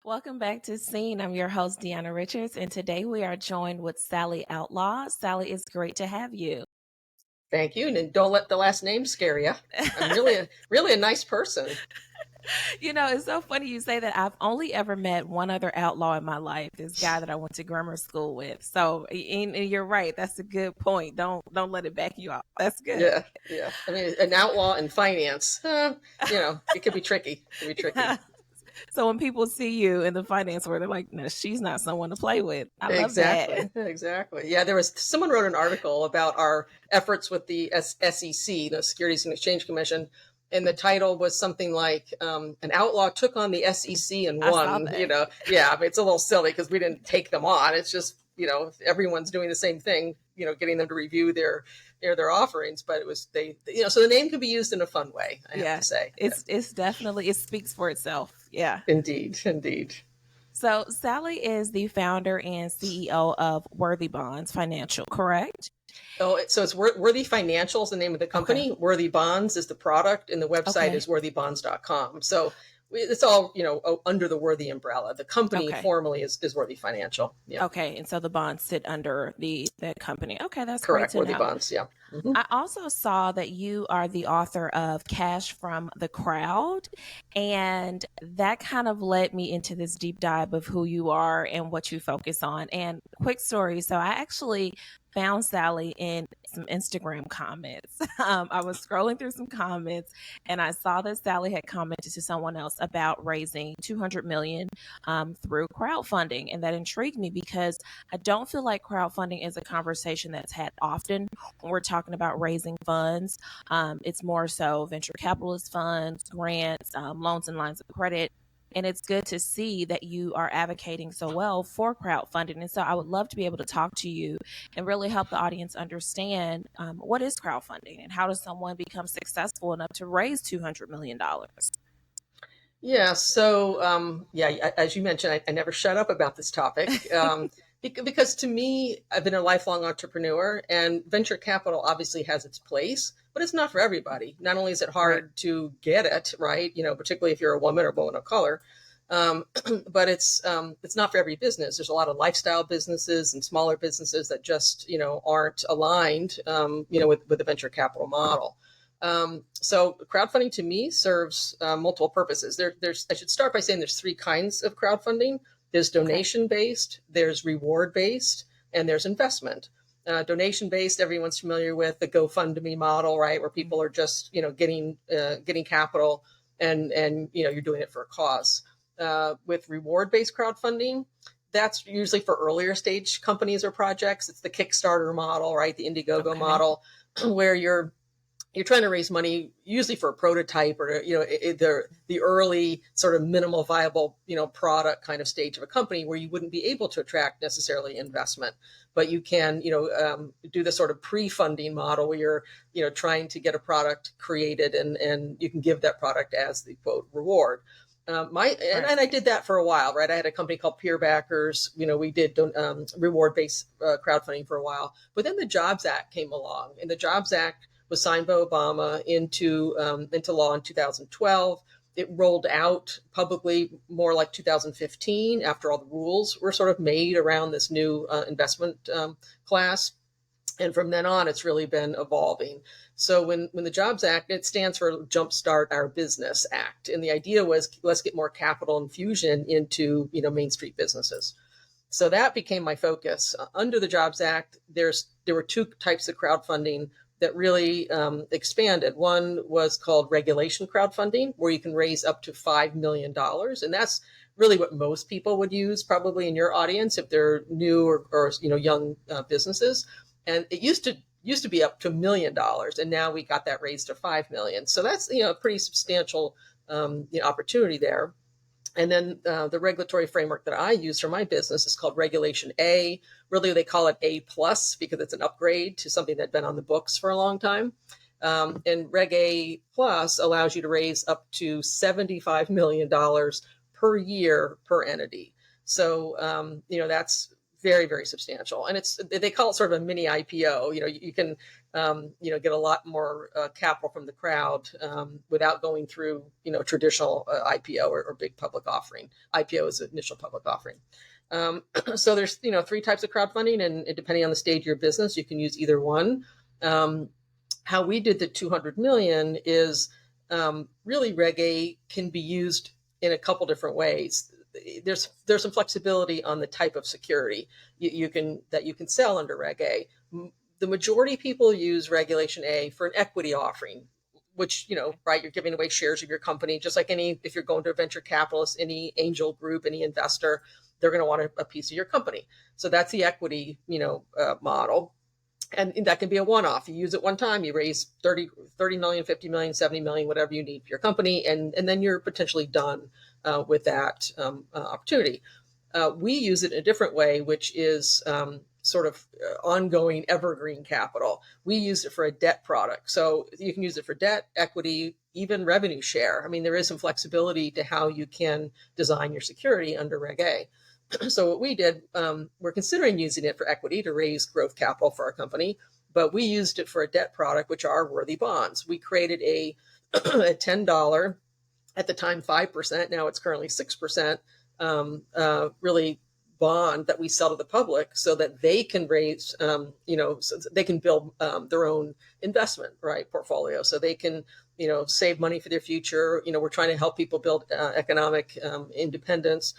Welcome back to Scene. I'm your host, Diona Richards, and today we are joined with Sally Outlaw. Sally, it's great to have you. Thank you. And don't let the last name scare you. I'm really a nice person. It's so funny you say that. I've only ever met one other outlaw in my life, this guy that I went to grammar school with. So, and you're right. That's a good point. Don't let it back you off. That's good. Yeah, yeah. I mean, an outlaw in finance, it could be tricky. It could be tricky. So when people see you in the finance world, they're like, "No, she's not someone to play with." I love that. Exactly. Exactly. Yeah, someone wrote an article about our efforts with the SEC, the Securities and Exchange Commission, and the title was something like "An Outlaw Took on the SEC and I saw Won." that. Yeah. I mean, it's a little silly because we didn't take them on. It's just everyone's doing the same thing. Getting them to review their offerings, but it was so the name can be used in a fun way. I have Yeah, to say. Yeah. it's definitely it speaks for itself. Yeah. Indeed, indeed. So Sally is the founder and CEO of Worthy Bonds Financial, correct? Oh, so it's Worthy Financial is the name of the Okay. company. Worthy Bonds is the product, and the website Okay. is worthybonds.com. So it's all under the Worthy umbrella. The company Okay. formally is Worthy Financial. Yeah, Okay. And so the bonds sit under the company. Okay, that's great correct. to Worthy know. Bonds. Yeah. Hmm. I also saw that you are the author of Cash from the Crowd, and that kind of led me into this deep dive of who you are and what you focus on. And quick story, so I actually found Sally in some Instagram comments. I was scrolling through some comments and I saw that Sally had commented to someone else about raising 200 million through crowdfunding, and that intrigued me because I don't feel like crowdfunding is a conversation that's had often when we're talking about raising funds. It's more so venture capitalist funds, grants, loans and lines of credit. And it's good to see that you are advocating so well for crowdfunding. And so I would love to be able to talk to you and really help the audience understand what is crowdfunding and how does someone become successful enough to raise $200 million? Yeah. So, as you mentioned, I never shut up about this topic. Because to me, I've been a lifelong entrepreneur, and venture capital obviously has its place, but it's not for everybody. Not only is it Right. hard to get it, right? Particularly if you're a woman or a woman of color, um, but it's not for every business. There's a lot of lifestyle businesses and smaller businesses that just aren't aligned, with the venture capital model. So crowdfunding to me serves multiple purposes. I should start by saying there's three kinds of crowdfunding. There's Okay. donation based, there's reward based, and there's investment. Donation based, everyone's familiar with the GoFundMe model, right? Where people are just getting capital, and you're doing it for a cause. With reward based crowdfunding, that's usually for earlier stage companies or projects. It's the Kickstarter model, right? The Indiegogo Okay. model, where you're trying to raise money usually for a prototype or the early sort of minimal viable product kind of stage of a company where you wouldn't be able to attract necessarily investment, but you can do the sort of pre-funding model where you're trying to get a product created, and you can give that product as the quote reward. My and, Right. and I did that for a while, right? I had a company called Peer Backers. We did reward based crowdfunding for a while, but then the Jobs Act came along, and the Jobs Act was signed by Obama into law in 2012. It rolled out publicly more like 2015 after all the rules were sort of made around this new investment class. And from then on, it's really been evolving. So when the Jobs Act, it stands for Jumpstart Our Business Act, and the idea was let's get more capital infusion into Main Street businesses. So that became my focus. Under the Jobs Act, there were two types of crowdfunding that really expanded. One was called regulation crowdfunding, where you can raise up to $5 million, and that's really what most people would use, probably in your audience, if they're new or young businesses. And it used to be up to $1 million, and now we got that raised to 5 million. So that's a pretty substantial opportunity there. And then the regulatory framework that I use for my business is called Regulation A. Really, they call it A plus because it's an upgrade to something that had been on the books for a long time. And Reg A plus allows you to raise up to $75 million per year per entity. So, that's very, very substantial. And they call it sort of a mini IPO. You can get a lot more capital from the crowd without going through, traditional IPO or big public offering. IPO is initial public offering. So there's, three types of crowdfunding, and depending on the stage of your business, you can use either one. How we did the 200 million is really Reg A can be used in a couple different ways. There's some flexibility on the type of security you can sell under Reg A. The majority of people use Regulation A for an equity offering, which, right, you're giving away shares of your company, just like if you're going to a venture capitalist, any angel group, any investor, they're going to want a piece of your company. So that's the equity, model. And that can be a one-off. You use it one time, you raise 30 million, 50 million, 70 million, whatever you need for your company. And then you're potentially done with that opportunity. We use it in a different way, which is sort of ongoing evergreen capital. We use it for a debt product. So you can use it for debt, equity, even revenue share. I mean, there is some flexibility to how you can design your security under Reg A. So what we did, we're considering using it for equity to raise growth capital for our company, but we used it for a debt product, which are worthy bonds. We created a $10, at the time 5%, now it's currently 6%, really bond that we sell to the public so that they can raise, so they can build their own investment, right, portfolio. So they can, save money for their future. We're trying to help people build economic independence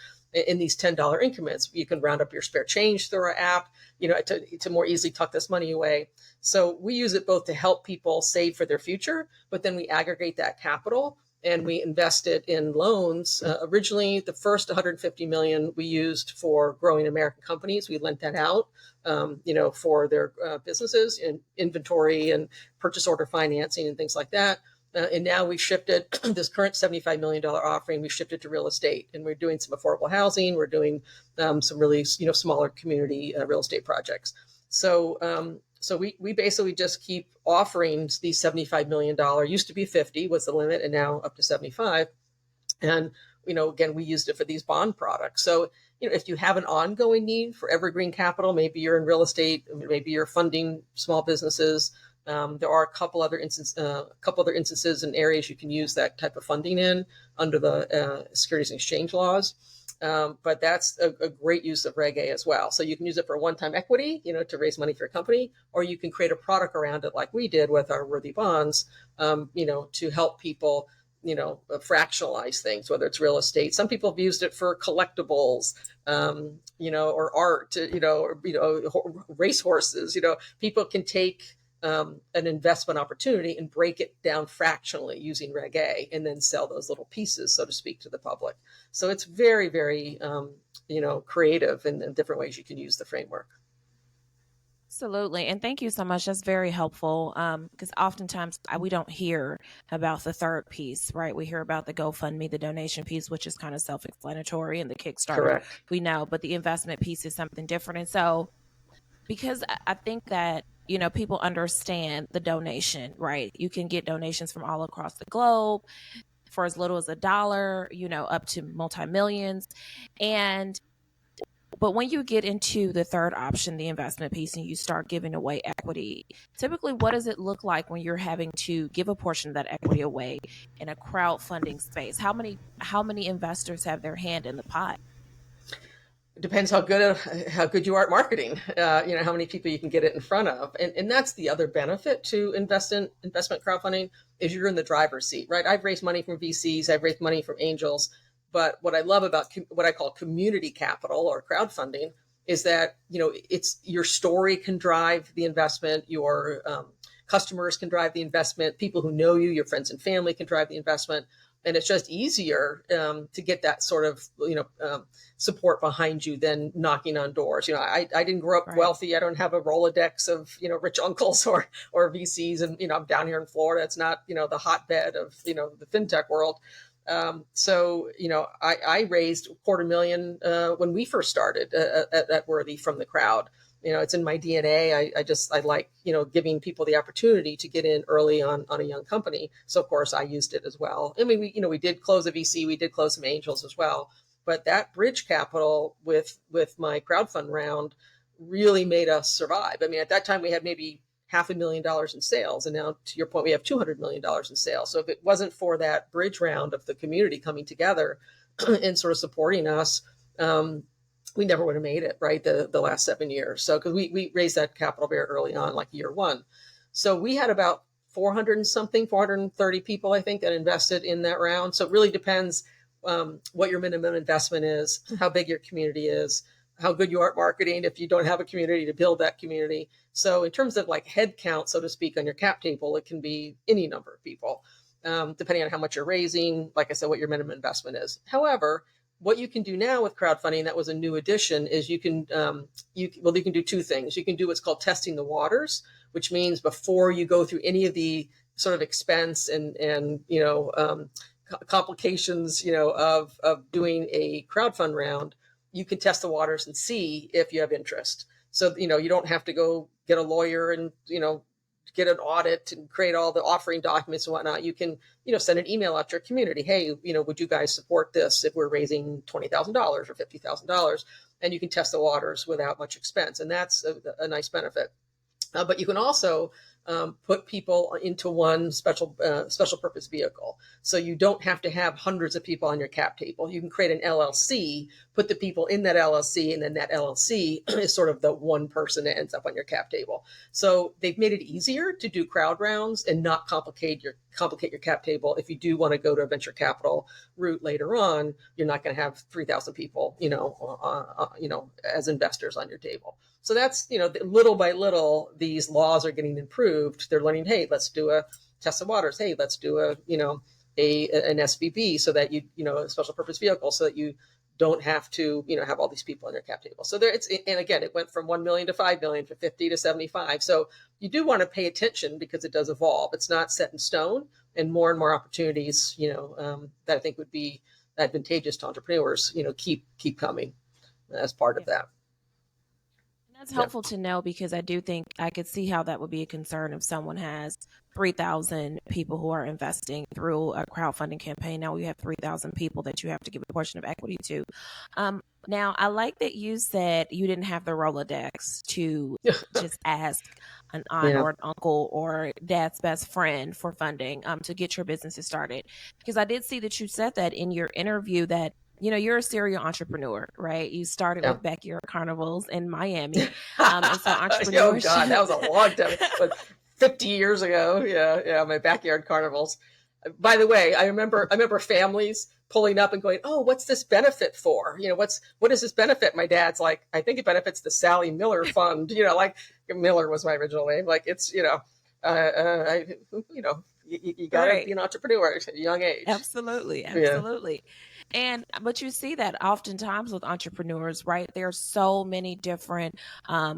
in these $10 increments. You can round up your spare change through our app, to more easily tuck this money away. So we use it both to help people save for their future, but then we aggregate that capital and we invest it in loans. Originally, the first 150 million we used for growing American companies. We lent that out, for their businesses and inventory and purchase order financing and things like that. And now we shifted this current $75 million offering, we shifted to real estate, and we're doing some affordable housing. We're doing some really, smaller community real estate projects. So we basically just keep offering these $75 million, used to be 50 was the limit, and now up to 75. And, again, we used it for these bond products. So, if you have an ongoing need for evergreen capital, maybe you're in real estate, maybe you're funding small businesses. There are a couple other instances and areas you can use that type of funding in under the Securities and Exchange laws. But that's a great use of Reg A as well. So you can use it for one-time equity, to raise money for your company, or you can create a product around it like we did with our worthy bonds, to help people, fractionalize things, whether it's real estate. Some people have used it for collectibles, or art, or racehorses. People can take an investment opportunity and break it down fractionally using Reg A and then sell those little pieces, so to speak, to the public. So it's very, very, creative in different ways you can use the framework. Absolutely. And thank you so much. That's very helpful. Because oftentimes we don't hear about the third piece, right? We hear about the GoFundMe, the donation piece, which is kind of self-explanatory, and the Kickstarter, Correct. we know, but the investment piece is something different. And so, because I think that, people understand the donation, right? You can get donations from all across the globe for as little as $1, up to multi-millions. But when you get into the third option, the investment piece, and you start giving away equity, typically what does it look like when you're having to give a portion of that equity away in a crowdfunding space? How many investors have their hand in the pot? It depends how good you are at marketing. How many people you can get it in front of, and that's the other benefit to investment crowdfunding is you're in the driver's seat, right? I've raised money from VCs, I've raised money from angels, but what I love about what I call community capital or crowdfunding is that it's your story can drive the investment, your customers can drive the investment, people who know you, your friends and family can drive the investment. And it's just easier to get that sort of support behind you than knocking on doors. I didn't grow up wealthy. I don't have a Rolodex of rich uncles or VCs, and I'm down here in Florida. It's not the hotbed of the fintech world. So I raised $250,000 when we first started at Worthy from the crowd. It's in my DNA. I like, giving people the opportunity to get in early on a young company. So of course I used it as well. I mean, we did close a VC, we did close some angels as well, but that bridge capital with my crowdfund round really made us survive. I mean, at that time we had maybe $500,000 in sales. And now, to your point, we have $200 million in sales. So if it wasn't for that bridge round of the community coming together and sort of supporting us, we never would have made it, right? The last 7 years. So, because we raised that capital very early on, like year one. So we had about 400 and something, 430 people, I think, that invested in that round. So it really depends what your minimum investment is, how big your community is, how good you are at marketing if you don't have a community to build that community. So in terms of like head count, so to speak, on your cap table, it can be any number of people, depending on how much you're raising, like I said, what your minimum investment is. However, what you can do now with crowdfunding, that was a new addition, is you can do two things. You can do what's called testing the waters, which means before you go through any of the sort of expense and complications, of doing a crowdfund round, you can test the waters and see if you have interest. So, you don't have to go get a lawyer and, get an audit and create all the offering documents and whatnot. You can, send an email out to your community. Hey, would you guys support this if we're raising $20,000 or $50,000? And you can test the waters without much expense. And that's a nice benefit. But you can also put people into one special purpose vehicle. So you don't have to have hundreds of people on your cap table. You can create an LLC, put the people in that LLC, and then that LLC is sort of the one person that ends up on your cap table. So they've made it easier to do crowd rounds and not complicate your cap table. If you do want to go to a venture capital route later on, you're not going to have 3,000 people, as investors on your table. So that's, little by little, these laws are getting improved. They're learning, hey, let's do a test of waters. Hey, let's do an SPV so that a special purpose vehicle, so that you don't have to, have all these people on your cap table. So and again, it went from 1 million to 5 million, from 50 to 75. So you do want to pay attention because it does evolve. It's not set in stone, and more opportunities, that I think would be advantageous to entrepreneurs, keep coming as part of that. That's helpful to know, because I do think I could see how that would be a concern if someone has 3,000 people who are investing through a crowdfunding campaign. Now you have 3,000 people that you have to give a portion of equity to. Now, I like that you said you didn't have the Rolodex to just ask an aunt or an uncle or dad's best friend for funding to get your businesses started. Because I did see that you said that in your interview, that you're a serial entrepreneur, right? You started with backyard carnivals in Miami. And so entrepreneurship. Oh God, that was a long time, but 50 years ago. Yeah, my backyard carnivals. By the way, I remember families pulling up and going, "Oh, what's this benefit for? What does this benefit?" My dad's like, "I think it benefits the Sally Miller Fund." Like Miller was my original name. Like it's, you got to be an entrepreneur at a young age. Absolutely. But you see that oftentimes with entrepreneurs, right? There are so many different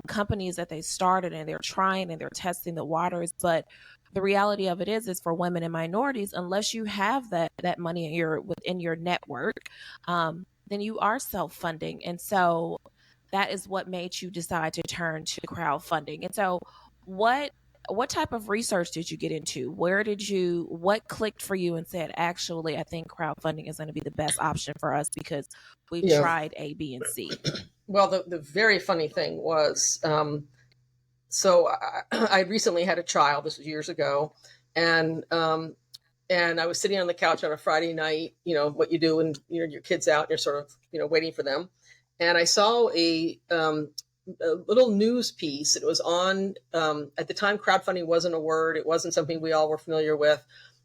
companies that they started, and they're trying and they're testing the waters. But the reality of it is for women and minorities, unless you have that money within your network, then you are self-funding. And so that is what made you decide to turn to crowdfunding. And so what type of research did you get into? What clicked for you and said, actually, I think crowdfunding is going to be the best option for us because we've tried A, B, and C? Well, the very funny thing was, so I recently had a child. This was years ago. And I was sitting on the couch on a Friday night, what you do when your kid's out and you're sort of, waiting for them. And I saw a little news piece. It was on, at the time, crowdfunding wasn't a word. It wasn't something we all were familiar with.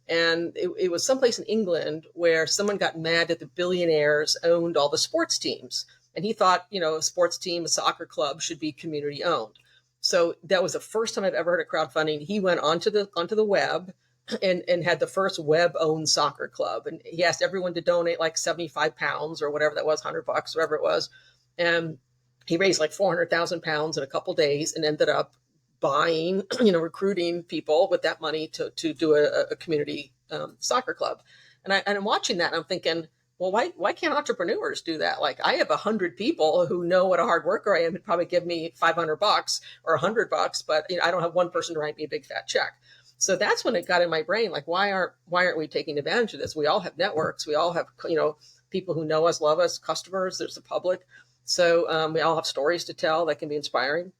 And it was someplace in England where someone got mad that the billionaires owned all the sports teams. And he thought, a sports team, a soccer club, should be community owned. So that was the first time I've ever heard of crowdfunding. He went onto the web and had the first web-owned soccer club. And he asked everyone to donate like £75 or whatever that was, $100, whatever it was. And he raised like 400,000 pounds in a couple days and ended up buying, recruiting people with that money to do a community soccer club. And I'm watching that and I'm thinking, well, why can't entrepreneurs do that? Like I have 100 people who know what a hard worker I am and probably give me $500 or $100, but I don't have one person to write me a big fat check. So that's when it got in my brain, like, why aren't we taking advantage of this? We all have networks. We all have, people who know us, love us, customers. There's the public. So we all have stories to tell that can be inspiring.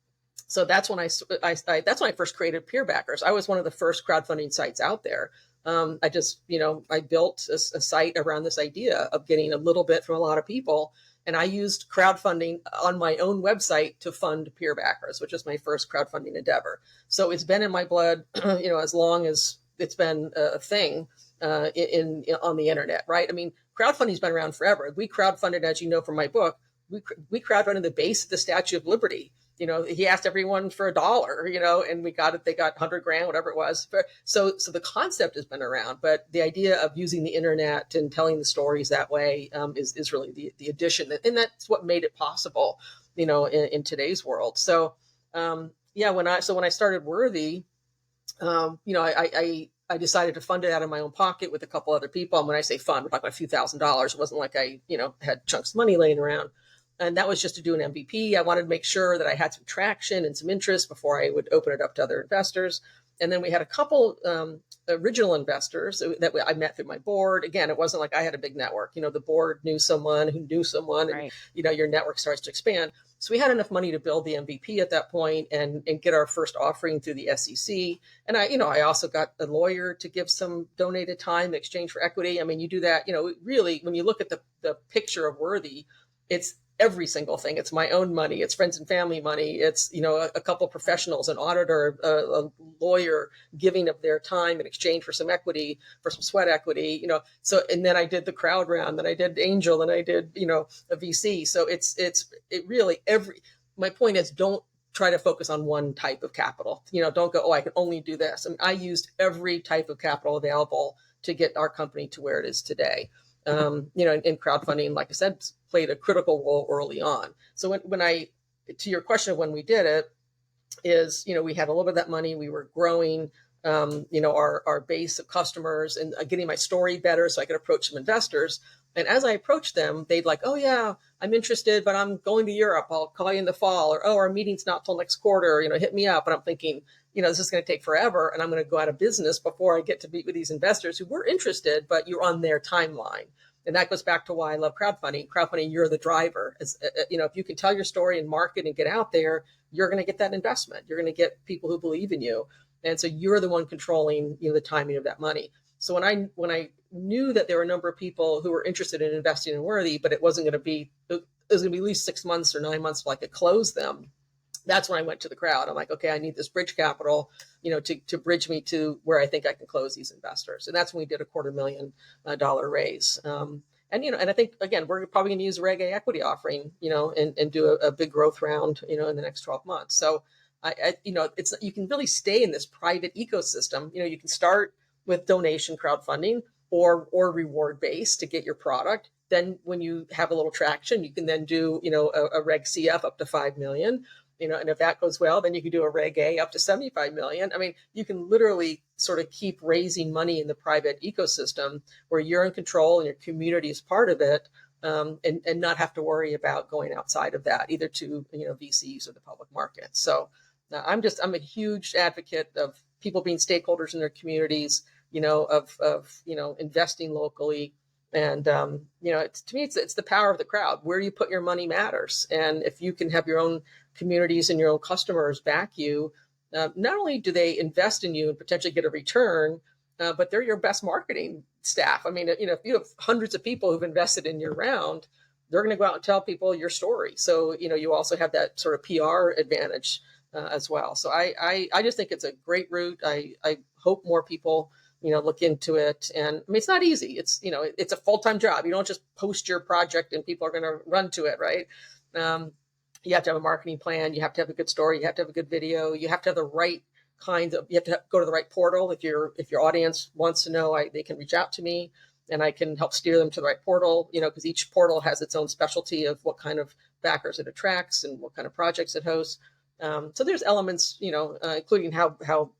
So that's when that's when I first created Peer Backers. I was one of the first crowdfunding sites out there. I just, I built a site around this idea of getting a little bit from a lot of people. And I used crowdfunding on my own website to fund Peer Backers, which was my first crowdfunding endeavor. So it's been in my blood, as long as it's been a thing on the internet, right? I mean, crowdfunding's been around forever. We crowdfunded, as you know from my book, we crowdfunded the base of the Statue of Liberty. He asked everyone for $1, and we got it. They got 100 grand, whatever it was. So the concept has been around, but the idea of using the internet and telling the stories that way is really the addition, and that's what made it possible, in today's world. So yeah, when I started Worthy, I decided to fund it out of my own pocket with a couple other people. And when I say fund, we're talking about a few $1,000s. It wasn't like I, had chunks of money laying around. And that was just to do an MVP. I wanted to make sure that I had some traction and some interest before I would open it up to other investors. And then we had a couple original investors that I met through my board. Again, it wasn't like I had a big network. The board knew someone who knew someone, and Right. your network starts to expand. So we had enough money to build the MVP at that point and get our first offering through the SEC. And I also got a lawyer to give some donated time in exchange for equity. I mean, you do that, really, when you look at the picture of Worthy, it's every single thing. It's my own money. It's friends and family money. It's, a couple of professionals, an auditor, a lawyer giving up their time in exchange for some equity, for some sweat equity, so, and then I did the crowd round, then I did angel, and I did, a VC. So it really, my point is, don't try to focus on one type of capital. Don't go, oh, I can only do this. I mean, I used every type of capital available to get our company to where it is today. In crowdfunding, like I said, played a critical role early on. So to your question of when we did it, is, we had a little bit of that money. We were growing, our base of customers and getting my story better so I could approach some investors. And as I approached them, they'd like, oh yeah, I'm interested, but I'm going to Europe. I'll call you in the fall. Or, oh, our meeting's not till next quarter, hit me up. And I'm thinking, this is going to take forever and I'm going to go out of business before I get to meet with these investors who were interested, but you're on their timeline. And that goes back to why I love crowdfunding. Crowdfunding, you're the driver. If you can tell your story and market and get out there, you're going to get that investment. You're going to get people who believe in you. And so you're the one controlling, the timing of that money. So when I knew that there were a number of people who were interested in investing in Worthy, but it was going to be at least 6 months or 9 months till I could close them, that's when I went to the crowd. I'm like, okay, I need this bridge capital, to bridge me to where I think I can close these investors. And that's when we did a $250,000 raise. And I think, again, we're probably going to use a Reg A equity offering, and do a big growth round, in the next 12 months. So you can really stay in this private ecosystem. You can start with donation crowdfunding or reward based to get your product. Then when you have a little traction, you can then do, a Reg CF up to 5 million. And if that goes well, then you can do a Reg A up to 75 million. I mean, you can literally sort of keep raising money in the private ecosystem where you're in control and your community is part of it, and not have to worry about going outside of that, either to, VCs or the public market. So I'm a huge advocate of people being stakeholders in their communities, of investing locally. And, to me, it's the power of the crowd. Where you put your money matters. And if you can have your own communities and your own customers back you, not only do they invest in you and potentially get a return, but they're your best marketing staff. I mean, if you have hundreds of people who've invested in your round, they're going to go out and tell people your story. So, you also have that sort of PR advantage as well. So I just think it's a great route. I hope more people, look into it. And I mean, it's not easy. It's a full-time job. You don't just post your project and people are going to run to it, right? You have to have a marketing plan. You have to have a good story. You have to have a good video. You have to have the right you have to go to the right portal. If your audience wants to know, they can reach out to me and I can help steer them to the right portal, because each portal has its own specialty of what kind of backers it attracts and what kind of projects it hosts. So there's elements, including how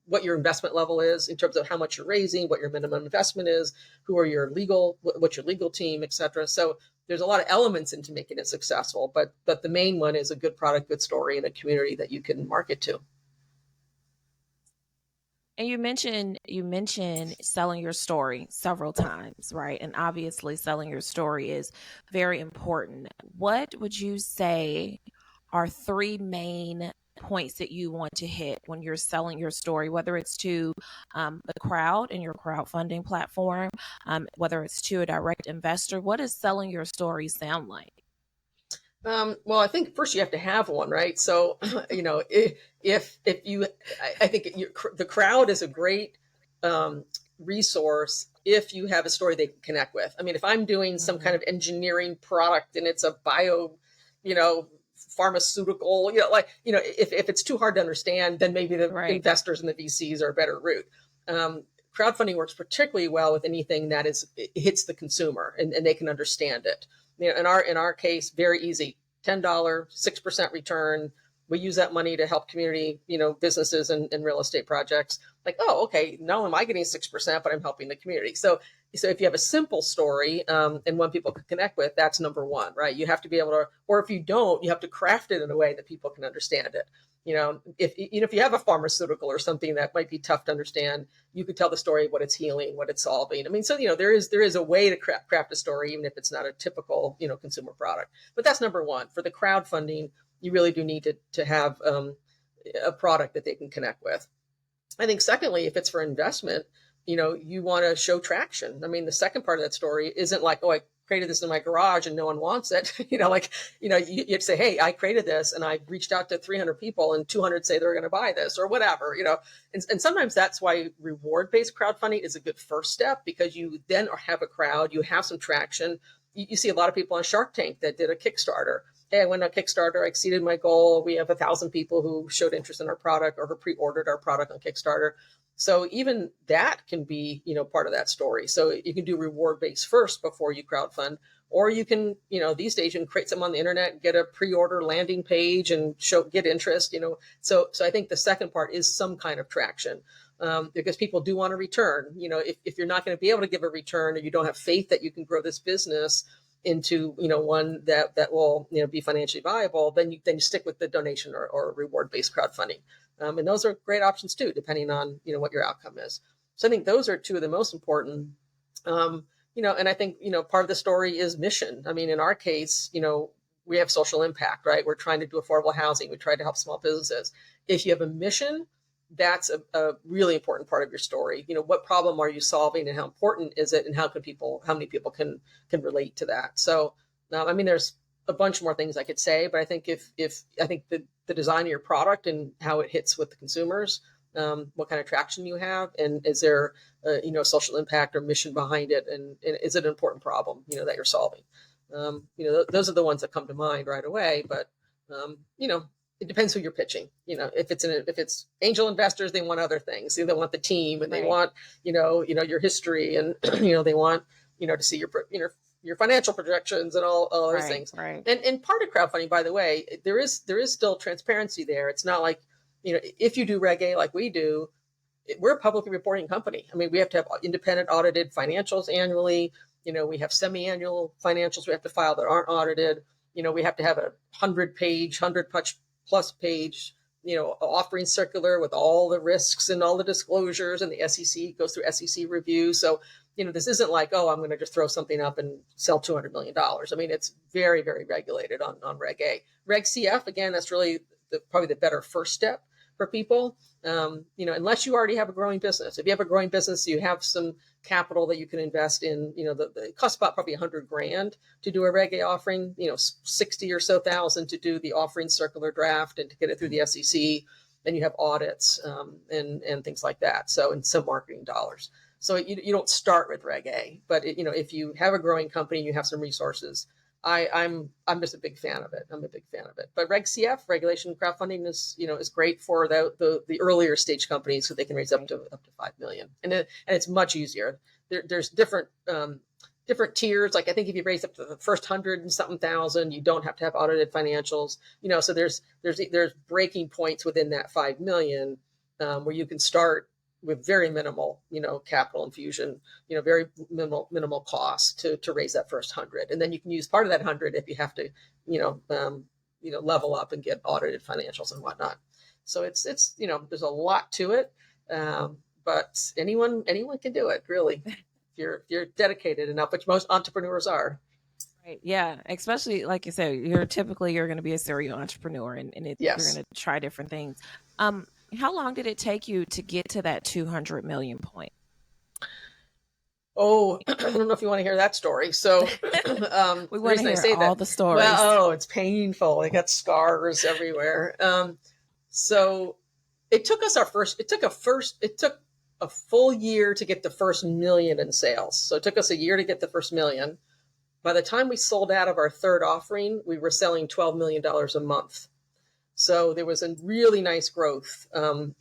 what your investment level is in terms of how much you're raising, what your minimum investment is, what's your legal team, et cetera. So there's a lot of elements into making it successful, but the main one is a good product, good story, and a community that you can market to. And you mentioned selling your story several times, right? And obviously selling your story is very important. What would you say are three main points that you want to hit when you're selling your story, whether it's to the crowd in your crowdfunding platform, whether it's to a direct investor? What does selling your story sound like? Well, I think first you have to have one, right? So, if you, I think the crowd is a great um, resource if you have a story they can connect with. I mean, if I'm doing some kind Hmm. of engineering product and it's a bio, you know, pharmaceutical, if it's too hard to understand, then maybe the Right. investors and the VCs are a better route. Um, Crowdfunding works particularly well with anything that it hits the consumer and they can understand it. In our case, very easy. $10, 6% return. We use that money to help community, businesses and real estate projects. Like, oh, okay, not only am I getting 6%, but I'm helping the community. So if you have a simple story and one people can connect with, that's number one, right? You have to be able to, or if you don't, you have to craft it in a way that people can understand it. If you have a pharmaceutical or something that might be tough to understand, you could tell the story of what it's healing, what it's solving. I mean, so there is a way to craft a story, even if it's not a typical consumer product. But that's number one. For the crowdfunding, you really do need to have a product that they can connect with. I think secondly, if it's for investment, you want to show traction. I mean, the second part of that story isn't like, oh, I created this in my garage and no one wants it. You have to say, hey, I created this and I reached out to 300 people and 200 say they're going to buy this or whatever. And sometimes that's why reward-based crowdfunding is a good first step, because you then have a crowd, you have some traction. You see a lot of people on Shark Tank that did a Kickstarter. Hey, I went on Kickstarter, I exceeded my goal. We have 1,000 people who showed interest in our product or who pre-ordered our product on Kickstarter. So even that can be, part of that story. So you can do reward based first before you crowdfund, or you can, these days you can create something on the internet, get a pre-order landing page and get interest. So I think the second part is some kind of traction. Because people do want to return. If you're not going to be able to give a return, or you don't have faith that you can grow this business into one that will be financially viable, then you stick with the donation or reward based crowdfunding, and those are great options too, depending on what your outcome is. So I think those are two of the most important. And I think part of the story is mission. I mean, in our case, we have social impact, right? We're trying to do affordable housing. We try to help small businesses. If you have a mission, that's a really important part of your story. What problem are you solving and how important is it, and how many people can relate to that? So, I mean, there's a bunch more things I could say, but I think I think the design of your product and how it hits with the consumers, what kind of traction you have, and is there social impact or mission behind it, and is it an important problem that you're solving? Those are the ones that come to mind right away. But it depends who you're pitching. If it's angel investors, they want other things. They want the team, and they Right. want your history, and they want to see your financial projections and all those Right. things. Right. And part of crowdfunding, by the way, there is still transparency there. It's not like if you do Reg A like we do, we're a publicly reporting company. I mean, we have to have independent audited financials annually. We have semi-annual financials we have to file that aren't audited. We have to have a 100 plus page, offering circular with all the risks and all the disclosures, and the SEC goes through SEC review. So, this isn't like, oh, I'm going to just throw something up and sell $200 million. I mean, it's very, very regulated on Reg A. Reg CF, again, that's really probably the better first step for people. Unless you already have a growing business. If you have a growing business, you have some capital that you can invest in. It costs about probably $100,000 to do a Reg A offering. 60 or so thousand to do the offering circular draft and to get it through the SEC. Then you have audits and things like that. So, and some marketing dollars. So you don't start with Reg A, but if you have a growing company, you have some resources. I'm just a big fan of it. I'm a big fan of it. But Reg CF, regulation crowdfunding, is great for the earlier stage companies, so they can raise up to $5 million, and it's much easier. There's different tiers. Like, I think if you raise up to the first 100 and something thousand, you don't have to have audited financials. So there's breaking points within that 5 million where you can start with very minimal, capital infusion, very minimal cost to raise that first 100, and then you can use part of that 100 if you have to, level up and get audited financials and whatnot. So it's there's a lot to it, but anyone can do it, really, if you're dedicated enough, which most entrepreneurs are. Right. Yeah. Especially like you said, you're going to be a serial entrepreneur, you're Yes. going to try different things. Um, how long did it take you to get to that 200 million point? Oh, I don't know if you want to hear that story. So, We the want to reason I hear say all that, the stories. well, oh, it's painful. I got scars everywhere. So it took a full year to get the first million in sales. So it took us a year to get the first million. By the time we sold out of our third offering, we were selling $12 million a month. So there was a really nice growth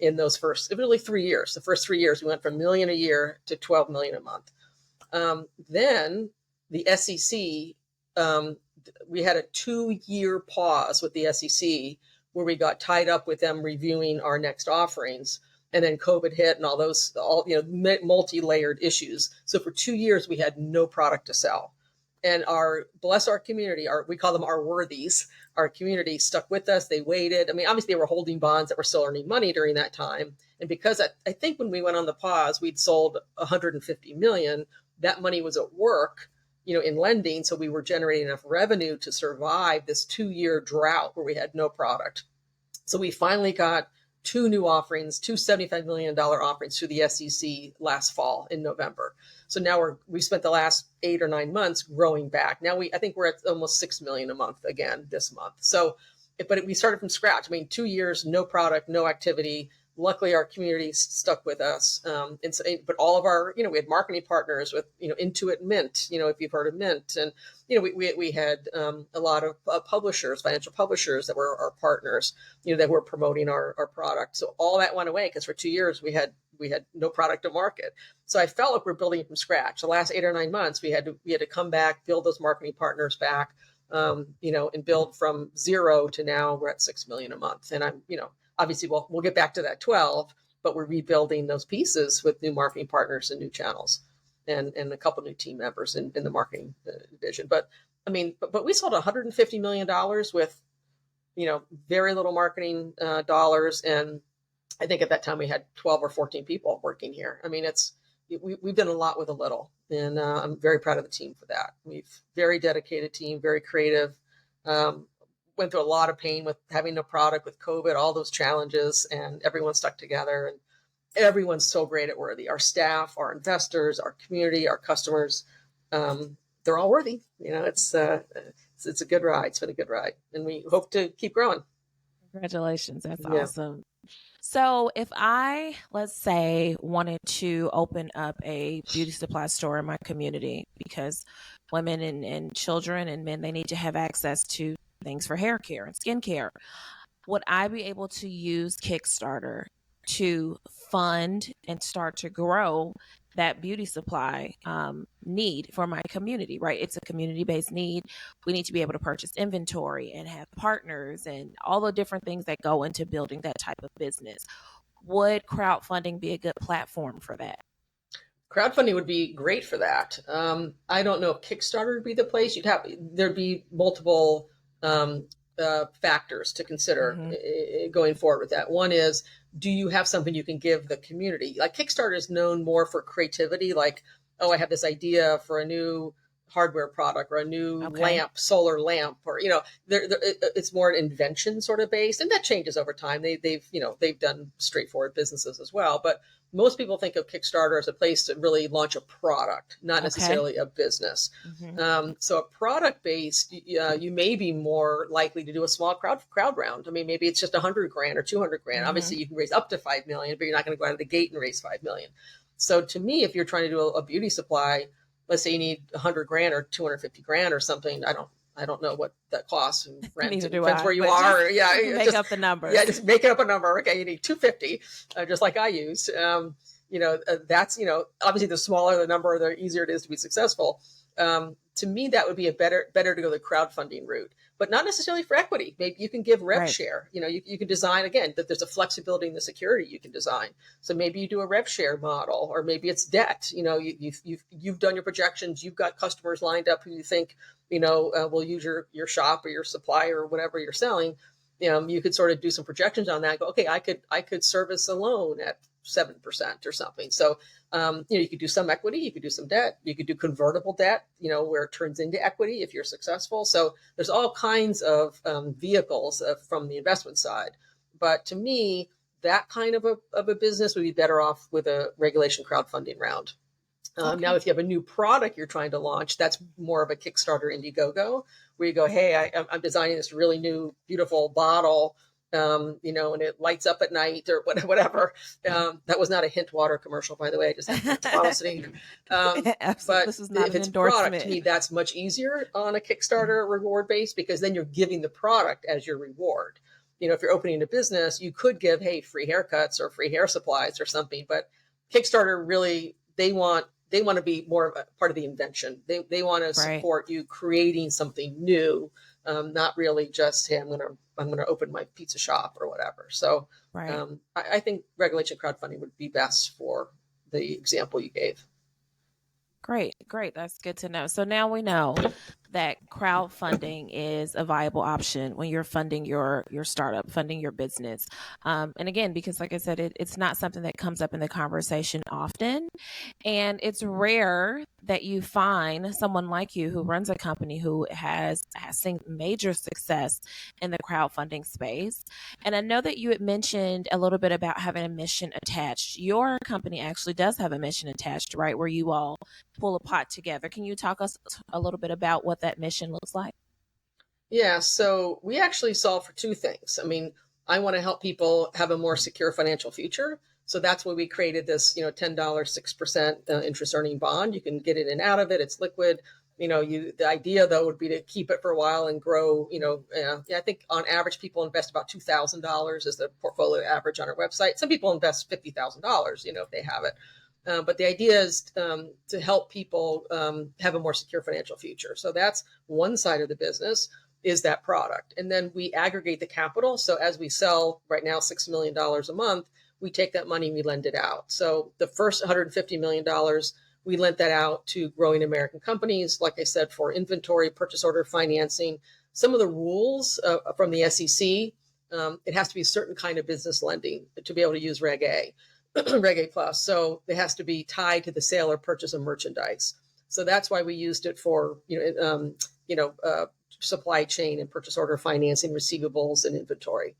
in those first, really 3 years. The first 3 years, we went from a million a year to 12 million a month. Then the SEC, we had a 2 year pause with the SEC where we got tied up with them reviewing our next offerings. And then COVID hit and multi-layered issues. So for 2 years, we had no product to sell. And bless our community, we call them our worthies. Our community stuck with us. They waited. I mean, obviously they were holding bonds that were still earning money during that time. And because I think when we went on the pause, we'd sold 150 million. That money was at work, in lending. So we were generating enough revenue to survive this 2 year drought where we had no product. So we finally got two new offerings, two $75 million offerings through the SEC last fall in November. So now we spent the last 8 or 9 months growing back. Now I think we're at almost 6 million a month again this month. So, but we started from scratch. I mean, 2 years, no product, no activity. Luckily, our community stuck with us. But all of our, we had marketing partners with, Intuit Mint, if you've heard of Mint. And, we had a lot of publishers, financial publishers that were our partners, that were promoting our product. So all that went away because for 2 years we had no product to market. So I felt like we're building from scratch. The last 8 or 9 months, we had to come back, build those marketing partners back, and build from zero to now we're at 6 million a month. And obviously we'll get back to that 12, but we're rebuilding those pieces with new marketing partners and new channels and a couple new team members in the marketing division. But I mean, but we sold $150 million with, very little marketing dollars. And I think at that time we had 12 or 14 people working here. I mean, we've done a lot with a little, and I'm very proud of the team for that. We've very dedicated team, very creative. Went through a lot of pain with having no product, with COVID, all those challenges, and everyone stuck together. And everyone's so great at Worthy. Our staff, our investors, our community, our customers, they're all worthy. It's a good ride. It's been a good ride, and we hope to keep growing. Congratulations. That's Yeah. awesome. So, if I, let's say, wanted to open up a beauty supply store in my community, because women and children and men, they need to have access to things for hair care and skincare, would I be able to use Kickstarter to fund and start to grow that beauty supply need for my community? Right, it's a community-based need. We need to be able to purchase inventory and have partners and all the different things that go into building that type of business. Would crowdfunding be a good platform for that? Crowdfunding would be great for that. I don't know if Kickstarter would be the place. There'd be multiple factors to consider Mm-hmm. Going forward with that. One is, do you have something you can give the community? Like Kickstarter is known more for creativity, like, oh, I have this idea for a new hardware product or a new solar lamp, or it's more an invention sort of based, and that changes over time. They've done straightforward businesses as well, but most people think of Kickstarter as a place to really launch a product, not necessarily a business. Mm-hmm. So a product based, you may be more likely to do a small crowd round. I mean, maybe it's just 100 grand or 200 grand. Mm-hmm. Obviously, you can raise up to 5 million, but you're not going to go out of the gate and raise 5 million. So to me, if you're trying to do a beauty supply, let's say you need 100 grand or 250 grand or something. I don't know what that costs and rent. Neither and do depends I, where you are. Yeah, make up the numbers. Yeah, just make up a number. Okay, you need 250, just like I used. That's obviously the smaller the number, the easier it is to be successful. To me, that would be better to go the crowdfunding route, but not necessarily for equity. Maybe you can give rev share. You can design, again, that there's a flexibility in the security you can design. So maybe you do a rev share model, or maybe it's debt. You've done your projections. You've got customers lined up who you think will use your shop or your supplier or whatever you're selling. You could sort of do some projections on that. Go, okay, I could service a loan at 7% or something. So, you could do some equity, you could do some debt, you could do convertible debt, where it turns into equity if you're successful. So there's all kinds of vehicles from the investment side. But to me, that kind of a business would be better off with a regulation crowdfunding round. Now, if you have a new product you're trying to launch, that's more of a Kickstarter Indiegogo, where you go, hey, I'm designing this really new, beautiful bottle, and it lights up at night or whatever. That was not a Hint water commercial, by the way. I just have to policy. Absolutely. But This is not if an it's product, to endorsement. me, that's much easier on a Kickstarter reward base, because then you're giving the product as your reward. If you're opening a business, you could give, hey, free haircuts or free hair supplies or something. But Kickstarter really, they want to be more of a part of the invention. They want to Right. support you creating something new, not really just, hey, I'm gonna open my pizza shop or whatever. So Right. I think regulation crowdfunding would be best for the example you gave. Great, great. That's good to know. So now we know that crowdfunding is a viable option when you're funding your startup, funding your business. And again, because like I said, it's not something that comes up in the conversation often. And it's rare that you find someone like you who runs a company who has seen major success in the crowdfunding space. And I know that you had mentioned a little bit about having a mission attached. Your company actually does have a mission attached, right? Where you all pull a pot together. Can you talk us a little bit about what that mission looks like? Yeah, so we actually solve for two things. I mean, I want to help people have a more secure financial future. So that's why we created this, $10, 6% interest earning bond. You can get in and out of it. It's liquid. The idea though would be to keep it for a while and grow. I think on average people invest about $2,000 as the portfolio average on our website. Some people invest $50,000, if they have it. But the idea is to help people have a more secure financial future. So that's one side of the business, is that product. And then we aggregate the capital. So as we sell right now $6 million a month, we take that money and we lend it out. So the first $150 million, we lent that out to growing American companies, like I said, for inventory, purchase order financing. Some of the rules from the SEC, it has to be a certain kind of business lending to be able to use Reg A. Reg A plus. So it has to be tied to the sale or purchase of merchandise. So that's why we used it for, supply chain and purchase order financing, receivables, and inventory.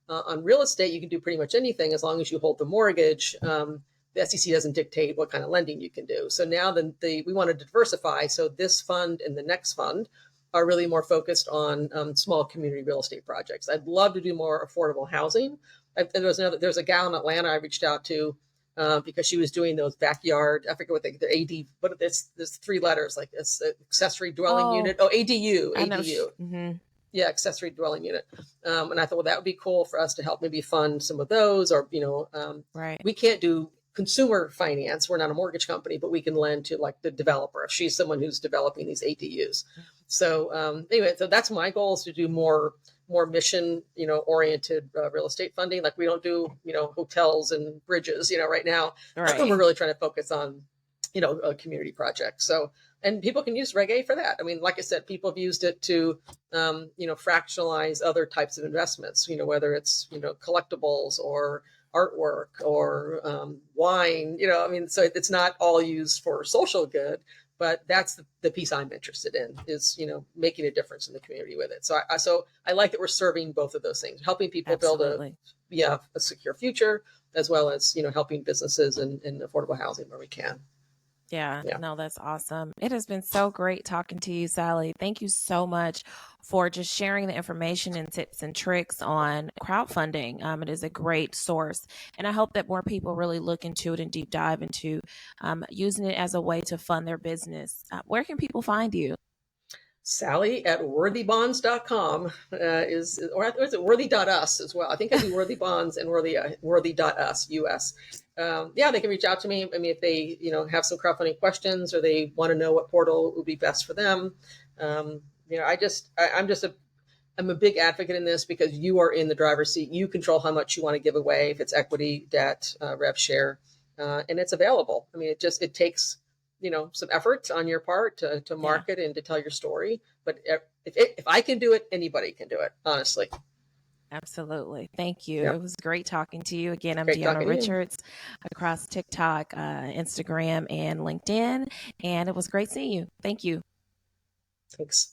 On real estate, you can do pretty much anything as long as you hold the mortgage. The SEC doesn't dictate what kind of lending you can do. So now we want to diversify. So this fund and the next fund are really more focused on small community real estate projects. I'd love to do more affordable housing. There's a gal in Atlanta I reached out to because she was doing those backyard. I forget what the AD. But there's three letters, like it's accessory dwelling unit. Oh, ADU. I know. ADU. Yeah, accessory dwelling unit. And I thought, well, that would be cool for us to help maybe fund some of those, or Right. we can't do consumer finance. We're not a mortgage company, but we can lend to like the developer if she's someone who's developing these ADUs. So anyway, so that's my goal, is to do more mission, oriented real estate funding. Like we don't do, hotels and bridges, right now. Right. We're really trying to focus on, a community project. So, and people can use Reg A for that. I mean, like I said, people have used it to, fractionalize other types of investments, whether it's, collectibles or artwork or wine, so it's not all used for social good. But that's the piece I'm interested in, is, making a difference in the community with it. So I like that we're serving both of those things, helping people Absolutely. build a secure future, as well as, helping businesses and affordable housing where we can. Yeah, Yeah. no, that's awesome. It has been so great talking to you, Sally. Thank you so much for just sharing the information and tips and tricks on crowdfunding. It is a great source. And I hope that more people really look into it and deep dive into using it as a way to fund their business. Where can people find you? Sally at worthybonds.com or is it worthy.us as well? I think I do worthy bonds and worthy.us US. They can reach out to me. I mean, if they, have some crowdfunding questions or they want to know what portal would be best for them. I'm a big advocate in this, because you are in the driver's seat. You control how much you want to give away, if it's equity, debt, rev share, and it's available. I mean, it takes, some effort on your part to market and to tell your story. But if I can do it, anybody can do it, honestly. Absolutely. Thank you. It Yep. was great talking to you. Again, I'm Great Diona talking to you. Richards across TikTok, Instagram, and LinkedIn. And it was great seeing you. Thank you. Thanks.